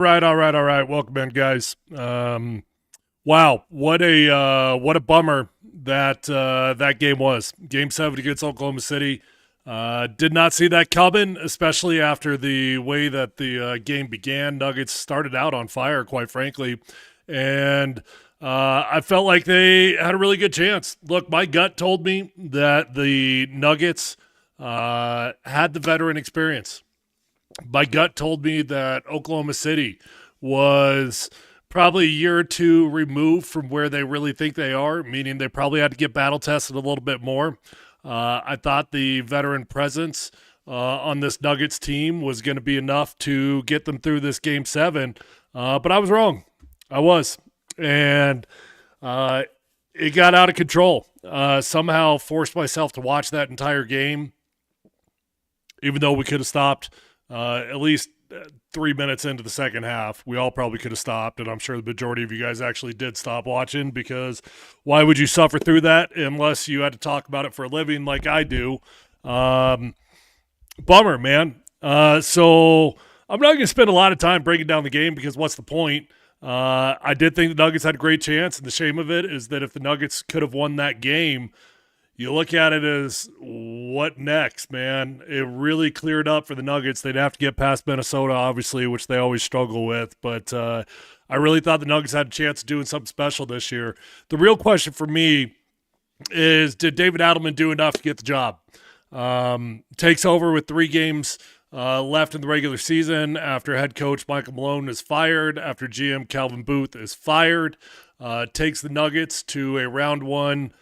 All right. Welcome in, guys. Wow, what a bummer that game was. Game 7 against Oklahoma City. Did not see that coming, especially after the way that the game began. Nuggets started out on fire, quite frankly, and I felt like they had a really good chance. Look, my gut told me that the Nuggets had the veteran experience. My gut told me that Oklahoma City was probably a year or two removed from where they really think they are, meaning they probably had to get battle tested a little bit more. I thought the veteran presence on this Nuggets team was going to be enough to get them through this game 7, but I was wrong. I was. And it got out of control. Somehow forced myself to watch that entire game, even though we could have stopped at least 3 minutes into the second half. We all probably could have stopped, and I'm sure the majority of you guys actually did stop watching, because why would you suffer through that unless you had to talk about it for a living like I do? Bummer, man. So I'm not going to spend a lot of time breaking down the game, because what's the point? I did think the Nuggets had a great chance, and the shame of it is that if the Nuggets could have won that game, you look at it as, what next, man? It really cleared up for the Nuggets. They'd have to get past Minnesota, obviously, which they always struggle with. But I really thought the Nuggets had a chance of doing something special this year. The real question for me is, did David Adelman do enough to get the job? Takes over with 3 games left in the regular season after head coach Michael Malone is fired, after GM Calvin Booth is fired. Takes the Nuggets to a round 1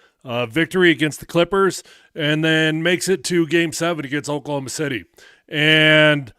victory against the Clippers, and then makes it to game 7 against Oklahoma City. And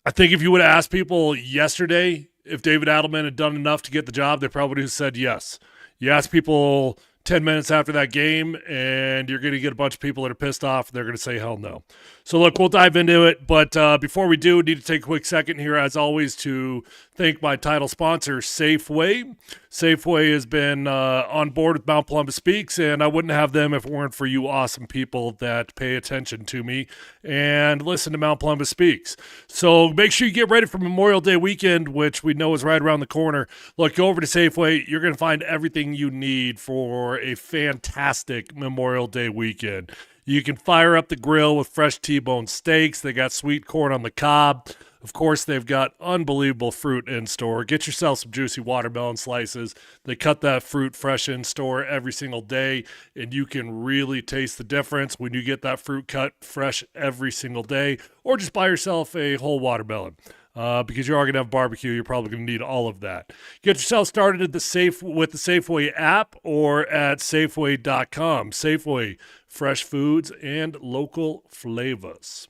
I think if you would have asked people yesterday if David Adelman had done enough to get the job, they probably would have said yes. You ask people 10 minutes after that game, and you're going to get a bunch of people that are pissed off. They're going to say hell no. So, look, we'll dive into it. But before we do, need to take a quick second here, as always, to thank my title sponsor, Safeway. Safeway has been on board with Mount Polumbus Speaks, and I wouldn't have them if it weren't for you awesome people that pay attention to me and listen to Mount Polumbus Speaks. So make sure you get ready for Memorial Day weekend, which we know is right around the corner. Look, go over to Safeway. You're going to find everything you need for a fantastic Memorial Day weekend. You can fire up the grill with fresh T-bone steaks. They got sweet corn on the cob. Of course, they've got unbelievable fruit in store. Get yourself some juicy watermelon slices. They cut that fruit fresh in store every single day, and you can really taste the difference when you get that fruit cut fresh every single day, or just buy yourself a whole watermelon. Because you are going to have barbecue, you're probably going to need all of that. Get yourself started at with the Safeway app or at Safeway.com. Safeway, fresh foods and local flavors.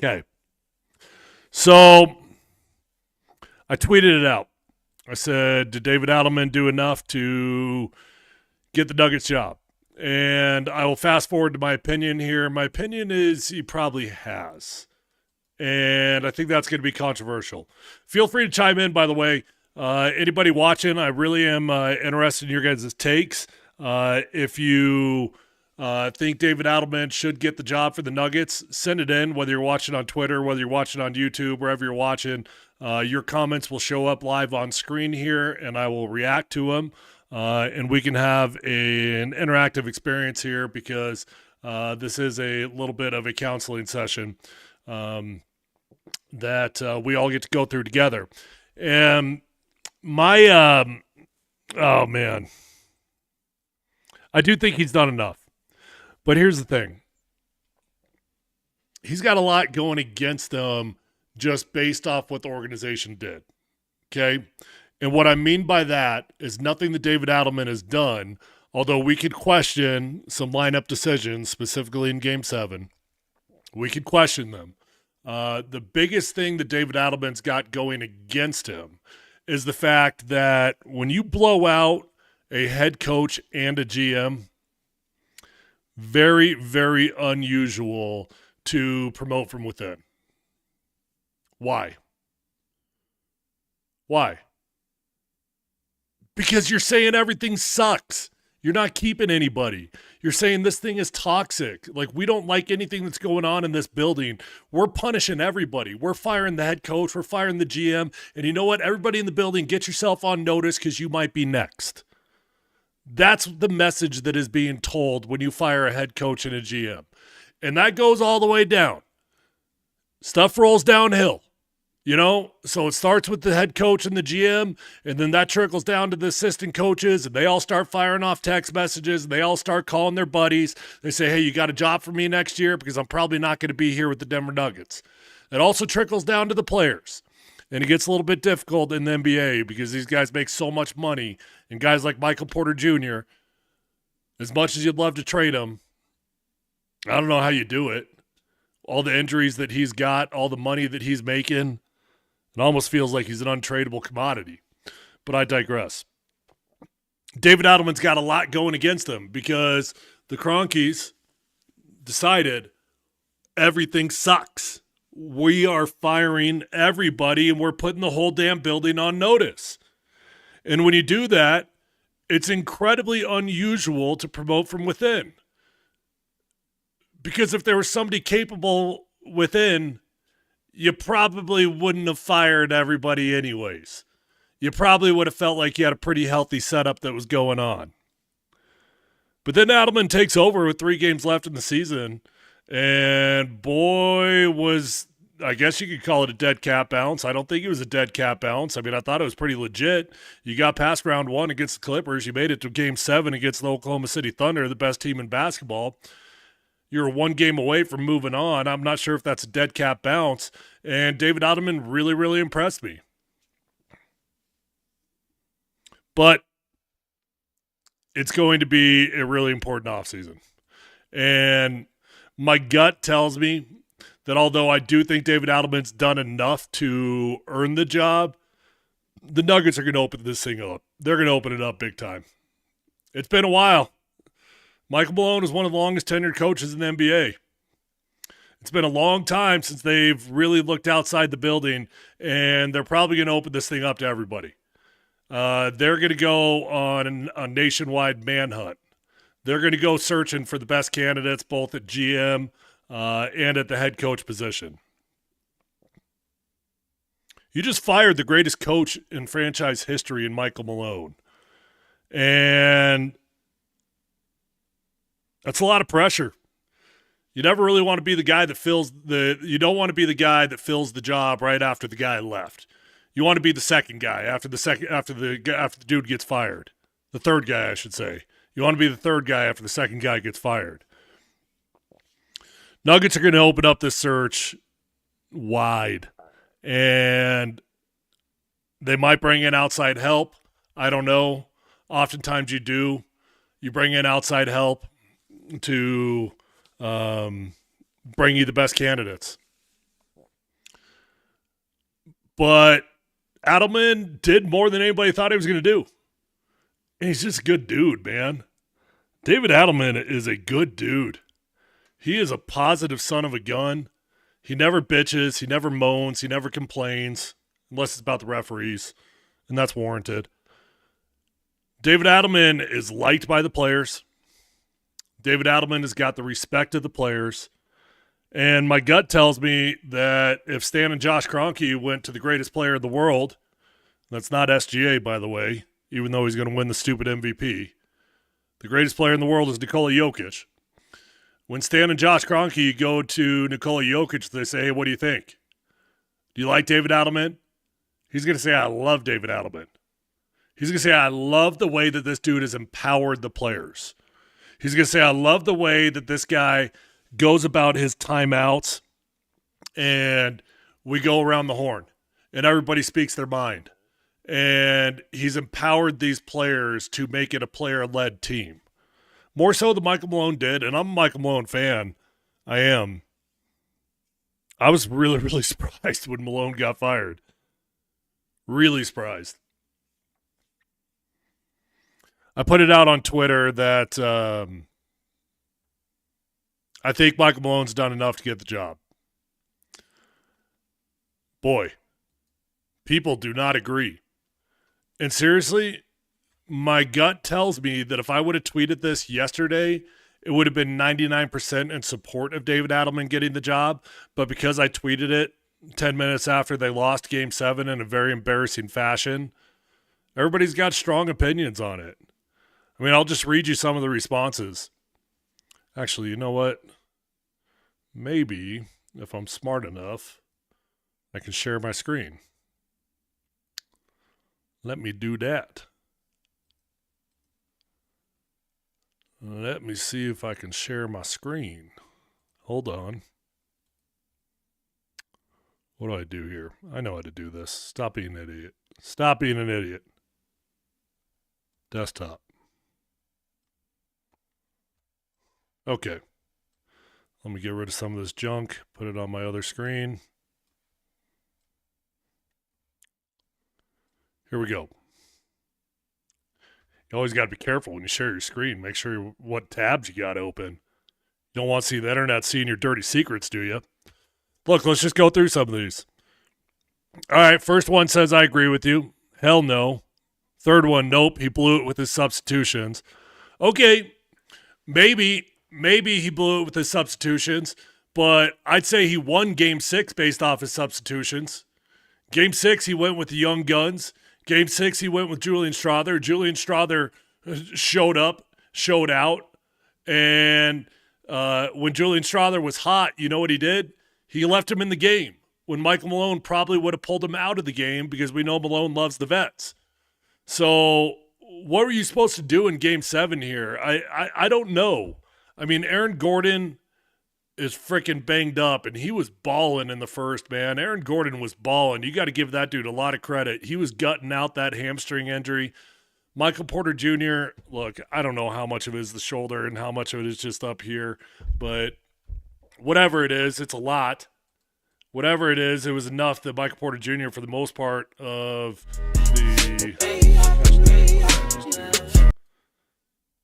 Okay. So I tweeted it out. I said, did David Adelman do enough to get the Nuggets job? And I will fast forward to my opinion here. My opinion is he probably has. And I think that's going to be controversial. Feel free to chime in, by the way. Anybody watching, I really am interested in your guys' takes. If you think David Adelman should get the job for the Nuggets, send it in, whether you're watching on Twitter, whether you're watching on YouTube, wherever you're watching. Your comments will show up live on screen here, and I will react to them. And we can have an interactive experience here, because this is a little bit of a counseling session that we all get to go through together. And oh man, I do think he's done enough. But here's the thing. He's got a lot going against him just based off what the organization did. Okay? And what I mean by that is nothing that David Adelman has done, although we could question some lineup decisions, specifically in Game 7. We could question them. The biggest thing that David Adelman's got going against him is the fact that when you blow out a head coach and a GM, very, very unusual to promote from within. Why? Why? Because you're saying everything sucks. You're not keeping anybody. You're saying this thing is toxic. Like, we don't like anything that's going on in this building. We're punishing everybody. We're firing the head coach. We're firing the GM. And you know what? Everybody in the building, get yourself on notice because you might be next. That's the message that is being told when you fire a head coach and a GM. And that goes all the way down. Stuff rolls downhill. So it starts with the head coach and the GM, and then that trickles down to the assistant coaches, and they all start firing off text messages, and they all start calling their buddies. They say, hey, you got a job for me next year because I'm probably not going to be here with the Denver Nuggets. It also trickles down to the players, and it gets a little bit difficult in the NBA because these guys make so much money, and guys like Michael Porter Jr., as much as you'd love to trade him, I don't know how you do it. All the injuries that he's got, all the money that he's making, it almost feels like he's an untradeable commodity. But I digress. David Adelman's got a lot going against him because the Cronkies decided everything sucks. We are firing everybody and we're putting the whole damn building on notice. And when you do that, it's incredibly unusual to promote from within. Because if there was somebody capable within, you probably wouldn't have fired everybody anyways. You probably would have felt like you had a pretty healthy setup that was going on. But then Adelman takes over with 3 games left in the season, and boy, I guess you could call it a dead cat bounce. I don't think it was a dead cat bounce. I mean, I thought it was pretty legit. You got past round 1 against the Clippers. You made it to game 7 against the Oklahoma City Thunder, the best team in basketball. You're 1 game away from moving on. I'm not sure if that's a dead cat bounce. And David Adelman really, really impressed me. But it's going to be a really important offseason. And my gut tells me that although I do think David Adelman's done enough to earn the job, the Nuggets are going to open this thing up. They're going to open it up big time. It's been a while. Michael Malone is one of the longest tenured coaches in the NBA. It's been a long time since they've really looked outside the building, and they're probably going to open this thing up to everybody. They're going to go on a nationwide manhunt. They're going to go searching for the best candidates, both at GM and at the head coach position. You just fired the greatest coach in franchise history in Michael Malone. And that's a lot of pressure. You never really want to be the guy that you don't want to be the guy that fills the job right after the guy left. You want to be the second guy after the dude gets fired. The third guy, I should say. You want to be the third guy after the second guy gets fired. Nuggets are going to open up this search wide. And they might bring in outside help. I don't know. Oftentimes you do. You bring in outside help to bring you the best candidates. But Adelman did more than anybody thought he was going to do. And he's just a good dude, man. David Adelman is a good dude. He is a positive son of a gun. He never bitches. He never moans. He never complains, unless it's about the referees, and that's warranted. David Adelman is liked by the players. David Adelman has got the respect of the players. And my gut tells me that if Stan and Josh Kroenke went to the greatest player in the world, that's not SGA, by the way, even though he's going to win the stupid MVP. The greatest player in the world is Nikola Jokic. When Stan and Josh Kroenke go to Nikola Jokic, they say, hey, what do you think? Do you like David Adelman? He's going to say, I love David Adelman. He's going to say, I love the way that this dude has empowered the players. He's going to say, I love the way that this guy goes about his timeouts and we go around the horn and everybody speaks their mind. And he's empowered these players to make it a player-led team. More so than Michael Malone did, and I'm a Michael Malone fan. I am. I was really, really surprised when Malone got fired. Really surprised. I put it out on Twitter that I think Michael Malone's done enough to get the job. Boy, people do not agree. And seriously, my gut tells me that if I would have tweeted this yesterday, it would have been 99% in support of David Adelman getting the job. But because I tweeted it 10 minutes after they lost Game 7 in a very embarrassing fashion, everybody's got strong opinions on it. I mean, I'll just read you some of the responses. Actually, you know what? Maybe, if I'm smart enough, I can share my screen. Let me do that. Let me see if I can share my screen. Hold on. What do I do here? I know how to do this. Stop being an idiot. Stop being an idiot. Desktop. Okay. Let me get rid of some of this junk. Put it on my other screen. Here we go. You always got to be careful when you share your screen. Make sure what tabs you got open. You don't want to see the internet seeing your dirty secrets, do you? Look, let's just go through some of these. All right, first one says, I agree with you. Hell no. Third one, nope, he blew it with his substitutions. Okay, maybe he blew it with his substitutions, but I'd say he won Game 6 based off his substitutions. Game 6, he went with the young guns. Game 6, he went with Julian Strawther. Julian Strawther showed up, showed out, and when Julian Strawther was hot, you know what he did? He left him in the game when Michael Malone probably would have pulled him out of the game because we know Malone loves the vets. So what were you supposed to do in Game 7 here? I don't know. I mean, Aaron Gordon is freaking banged up, and he was balling in the first, man. Aaron Gordon was balling. You got to give that dude a lot of credit. He was gutting out that hamstring injury. Michael Porter Jr., look, I don't know how much of it is the shoulder and how much of it is just up here, but whatever it is, it's a lot. Whatever it is, it was enough that Michael Porter Jr., for the most part of the...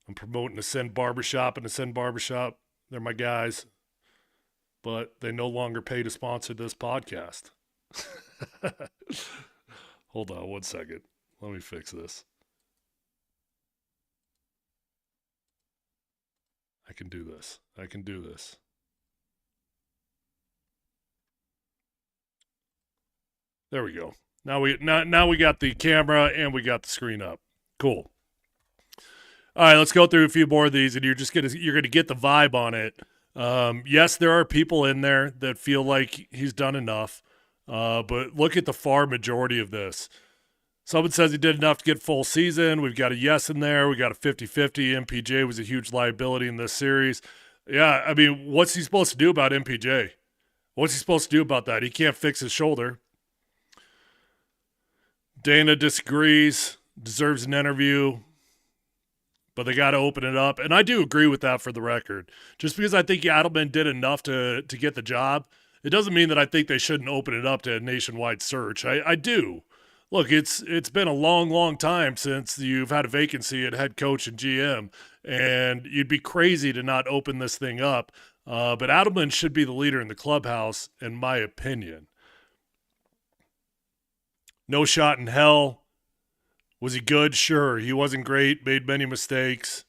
I'm promoting Ascend Barbershop, and Ascend Barbershop, they're my guys, but they no longer pay to sponsor this podcast. Hold on 1 second. Let me fix this. I can do this. I can do this. There we go. Now we got the camera and we got the screen up. Cool. All right, let's go through a few more of these, and you're gonna get the vibe on it. Yes, there are people in there that feel like he's done enough, but look at the far majority of this. Someone says he did enough to get full season. We've got a yes in there. We got a 50-50. MPJ was a huge liability in this series. Yeah, I mean, what's he supposed to do about MPJ? What's he supposed to do about that? He can't fix his shoulder. Dana disagrees, deserves an interview, but they got to open it up. And I do agree with that for the record. Just because I think Adelman did enough to get the job, it doesn't mean that I think they shouldn't open it up to a nationwide search. I do. Look, it's been a long, long time since you've had a vacancy at head coach and GM, and you'd be crazy to not open this thing up. But Adelman should be the leader in the clubhouse, in my opinion. No shot in hell. Was he good? Sure. He wasn't great. Made many mistakes.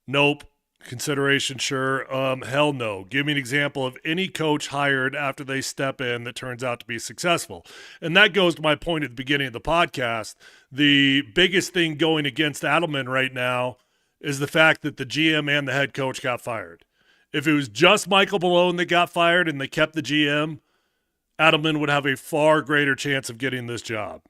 Nope. Consideration? Sure. Hell no. Give me an example of any coach hired after they step in that turns out to be successful. And that goes to my point at the beginning of the podcast. The biggest thing going against Adelman right now is the fact that the GM and the head coach got fired. If it was just Michael Malone that got fired and they kept the GM, Adelman would have a far greater chance of getting this job.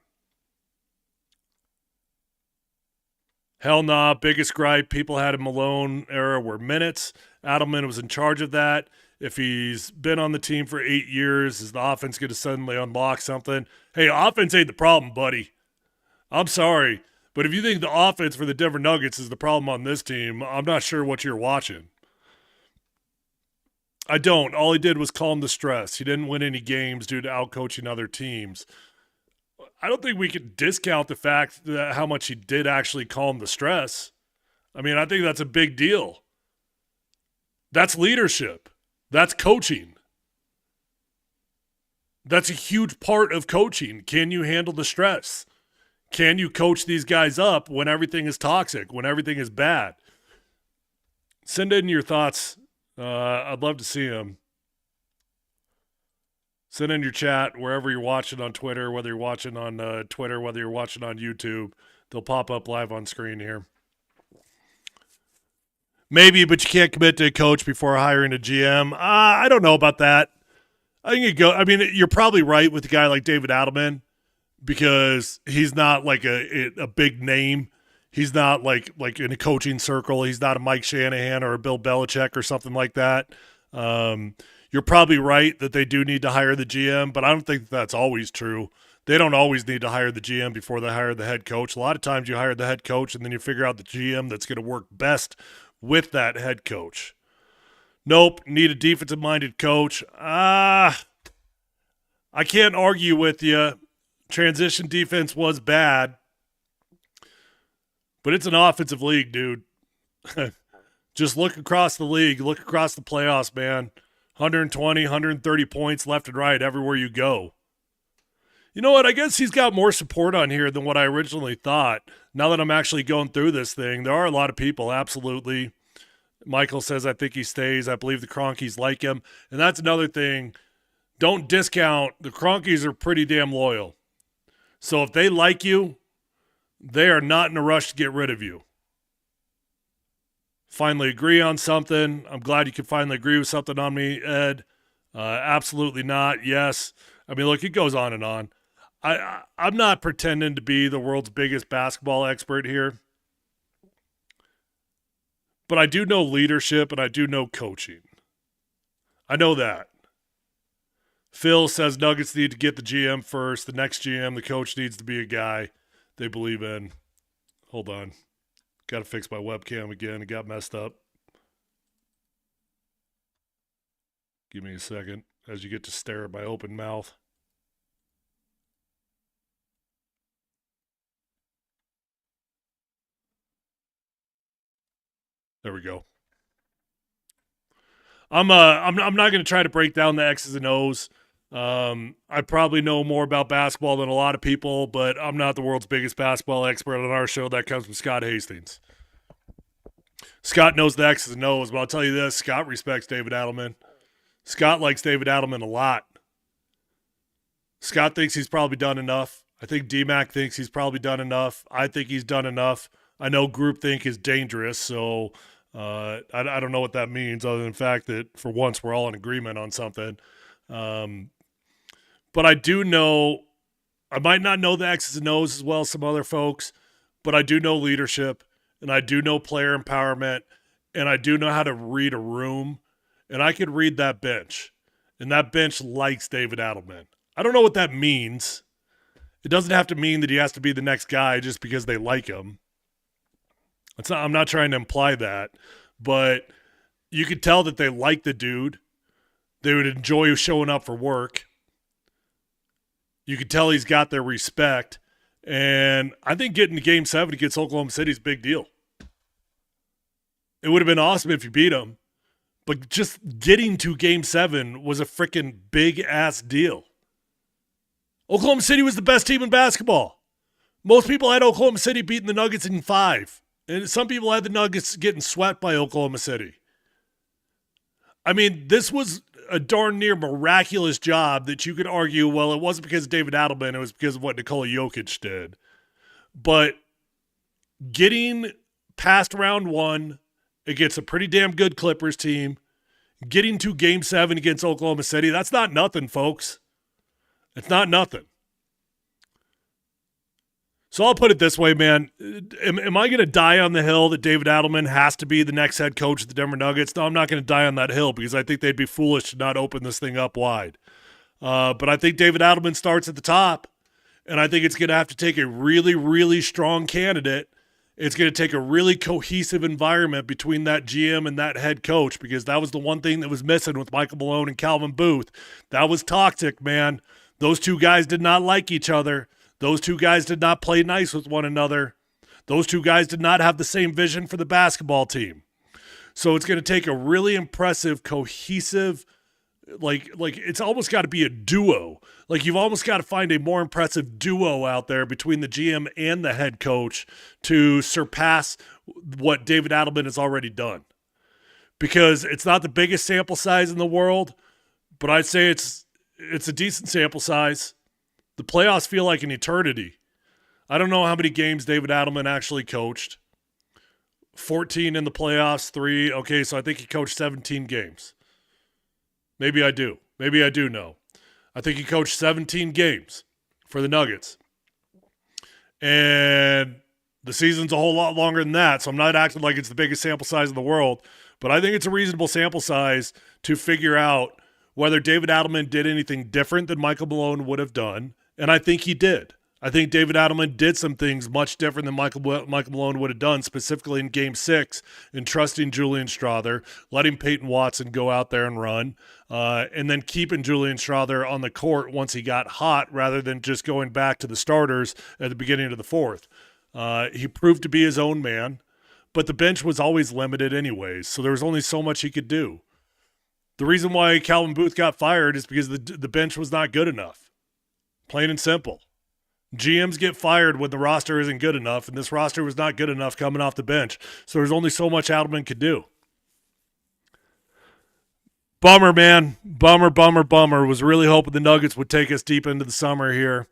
Hell nah, biggest gripe people had in Malone era were minutes. Adelman was in charge of that. If he's been on the team for 8 years, is the offense going to suddenly unlock something? Hey, offense ain't the problem, buddy. I'm sorry, but if you think the offense for the Denver Nuggets is the problem on this team, I'm not sure what you're watching. I don't. All he did was calm the stress. He didn't win any games due to outcoaching other teams. I don't think we can discount the fact that how much he did actually calm the stress. I mean, I think that's a big deal. That's leadership. That's coaching. That's a huge part of coaching. Can you handle the stress? Can you coach these guys up when everything is toxic, when everything is bad? Send in your thoughts. I'd love to see them. Send in your chat wherever you're watching on Twitter, whether you're watching on Twitter, whether you're watching on YouTube. They'll pop up live on screen here. Maybe, but you can't commit to a coach before hiring a GM. I don't know about that. I think you're probably right with a guy like David Adelman because he's not like a big name. He's not like in a coaching circle. He's not a Mike Shanahan or a Bill Belichick or something like that. You're probably right that they do need to hire the GM, but I don't think that's always true. They don't always need to hire the GM before they hire the head coach. A lot of times you hire the head coach and then you figure out the GM that's going to work best with that head coach. Nope, need a defensive-minded coach. I can't argue with you. Transition defense was bad, but it's an offensive league, dude. Just look across the league. Look across the playoffs, man. 120, 130 points left and right everywhere you go. You know what? I guess he's got more support on here than what I originally thought. Now that I'm actually going through this thing, there are a lot of people, absolutely. Michael says, I think he stays. I believe the Cronkies like him. And that's another thing. Don't discount. The Cronkies are pretty damn loyal. So if they like you, they are not in a rush to get rid of you. Finally agree on something. I'm glad you can finally agree with something on me, Ed. Absolutely not. Yes. I mean, look, it goes on and on. I'm not pretending to be the world's biggest basketball expert here. But I do know leadership and I do know coaching. I know that. Phil says Nuggets need to get the GM first. The next GM, the coach needs to be a guy they believe in. Hold on. Got to fix my webcam again. It got messed up. Give me a second as you get to stare at my open mouth. There we go. I'm not going to try to break down the X's and O's. I probably know more about basketball than a lot of people, but I'm not the world's biggest basketball expert on our show. That comes from Scott Hastings. Scott knows the X's and O's, but I'll tell you this, Scott respects David Adelman. Scott likes David Adelman a lot. Scott thinks he's probably done enough. I think D-Mac thinks he's probably done enough. I think he's done enough. I know groupthink is dangerous, so I don't know what that means other than the fact that for once we're all in agreement on something. But I do know, I might not know the X's and O's as well as some other folks, but I do know leadership, and I do know player empowerment, and I do know how to read a room, and I could read that bench, and that bench likes David Adelman. I don't know what that means. It doesn't have to mean that he has to be the next guy just because they like him. I'm not trying to imply that, but you could tell that they like the dude. They would enjoy showing up for work. You could tell he's got their respect. And I think getting to Game 7 against Oklahoma City is a big deal. It would have been awesome if you beat them. But just getting to Game 7 was a freaking big-ass deal. Oklahoma City was the best team in basketball. Most people had Oklahoma City beating the Nuggets in 5. And some people had the Nuggets getting swept by Oklahoma City. I mean, this was a darn near miraculous job that you could argue, well, it wasn't because of David Adelman, it was because of what Nikola Jokic did. But getting past round 1 against a pretty damn good Clippers team, getting to Game 7 against Oklahoma City, that's not nothing, folks. It's not nothing. So I'll put it this way, man. Am I going to die on the hill that David Adelman has to be the next head coach of the Denver Nuggets? No, I'm not going to die on that hill because I think they'd be foolish to not open this thing up wide. But I think David Adelman starts at the top, and I think it's going to have to take a really, really strong candidate. It's going to take a really cohesive environment between that GM and that head coach because that was the one thing that was missing with Michael Malone and Calvin Booth. That was toxic, man. Those two guys did not like each other. Those two guys did not play nice with one another. Those two guys did not have the same vision for the basketball team. So it's going to take a really impressive, cohesive Like it's almost got to be a duo. Like you've almost got to find a more impressive duo out there between the GM and the head coach to surpass what David Adelman has already done. Because it's not the biggest sample size in the world, but I'd say it's a decent sample size. The playoffs feel like an eternity. I don't know how many games David Adelman actually coached. 14 in the playoffs, 3. Okay, so I think he coached 17 games. Maybe I do. Maybe I do know. I think he coached 17 games for the Nuggets. And the season's a whole lot longer than that, so I'm not acting like it's the biggest sample size in the world. But I think it's a reasonable sample size to figure out whether David Adelman did anything different than Michael Malone would have done. And I think he did. I think David Adelman did some things much different than Michael Malone would have done, specifically in Game 6, in trusting Julian Strawther, letting Payton Watson go out there and run, and then keeping Julian Strawther on the court once he got hot rather than just going back to the starters at the beginning of the fourth. He proved to be his own man, but the bench was always limited anyways, so there was only so much he could do. The reason why Calvin Booth got fired is because the bench was not good enough. Plain and simple. GMs get fired when the roster isn't good enough, and this roster was not good enough coming off the bench. So there's only so much Adelman could do. Bummer, man. Bummer. Was really hoping the Nuggets would take us deep into the summer here.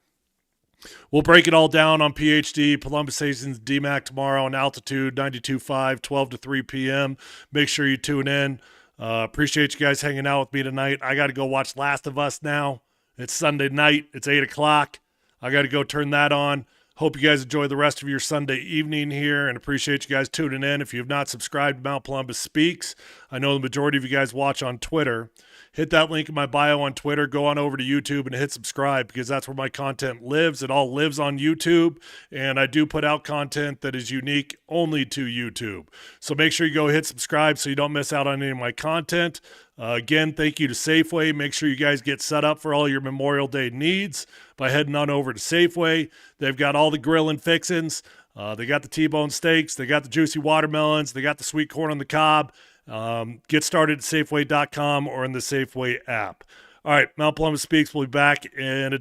We'll break it all down on PhD, Polumbus Station's DMAC tomorrow on Altitude 92.5, 12 to 3 p.m. Make sure you tune in. Appreciate you guys hanging out with me tonight. I got to go watch Last of Us now. It's Sunday night. It's 8 o'clock. I got to go turn that on. Hope you guys enjoy the rest of your Sunday evening here and appreciate you guys tuning in. If you have not subscribed to Mount Polumbus Speaks, I know the majority of you guys watch on Twitter. Hit that link in my bio on Twitter. Go on over to YouTube and hit subscribe because that's where my content lives. It all lives on YouTube, and I do put out content that is unique only to YouTube. So make sure you go hit subscribe so you don't miss out on any of my content. Again, thank you to Safeway. Make sure you guys get set up for all your Memorial Day needs by heading on over to Safeway. They've got all the grill and fixins. They got the T-bone steaks. They got the juicy watermelons. They got the sweet corn on the cob. Get started at Safeway.com or in the Safeway app. All right, Mount Polumbus Speaks. We'll be back in a